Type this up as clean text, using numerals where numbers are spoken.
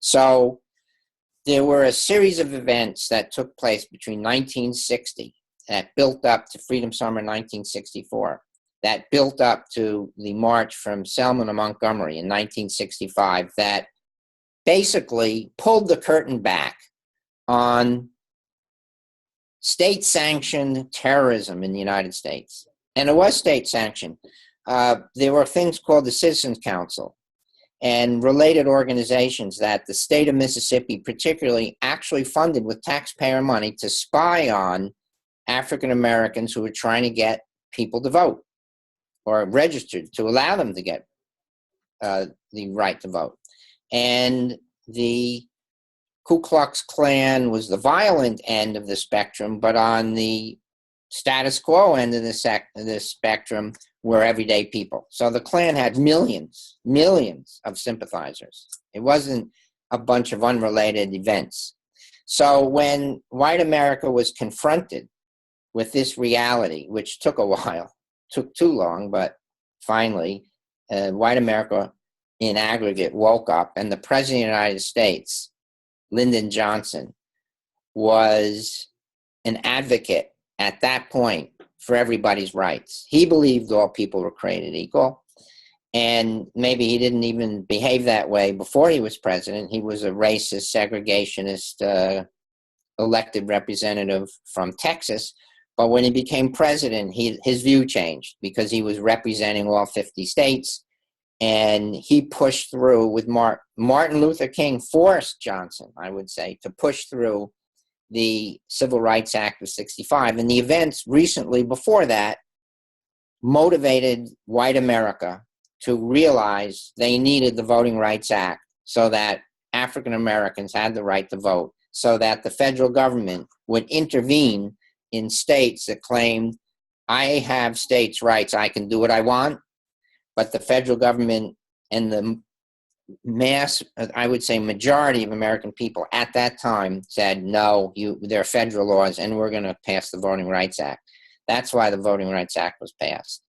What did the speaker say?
So there were a series of events that took place between 1960 that built up to Freedom Summer 1964, that built up to the march from Selma to Montgomery in 1965, that basically pulled the curtain back on state-sanctioned terrorism in the United States. And it was state-sanctioned. There were things called the Citizens Council and related organizations that the state of Mississippi particularly actually funded with taxpayer money to spy on African Americans who were trying to get people to vote or registered to allow them to get the right to vote. And the Ku Klux Klan was the violent end of the spectrum, but on the status quo end of the spectrum were everyday people. So the Klan had millions of sympathizers. It wasn't a bunch of unrelated events. So when white America was confronted with this reality, which took a while, took too long, but finally, white America in aggregate woke up, and the President of the United States, Lyndon Johnson, was an advocate at that point for everybody's rights. He believed all people were created equal, and maybe he didn't even behave that way before he was president. He was a racist, segregationist, elected representative from Texas, but when he became president, his view changed because he was representing all 50 states, and he pushed through with Martin Luther King forced Johnson, I would say, to push through the Civil Rights Act of 65. And the events recently before that motivated white America to realize they needed the Voting Rights Act so that African Americans had the right to vote, so that the federal government would intervene in states that claimed, I have states' rights, I can do what I want, but the federal government and the mass, I would say majority of American people at that time said, no, there are federal laws and we're going to pass the Voting Rights Act. That's why the Voting Rights Act was passed.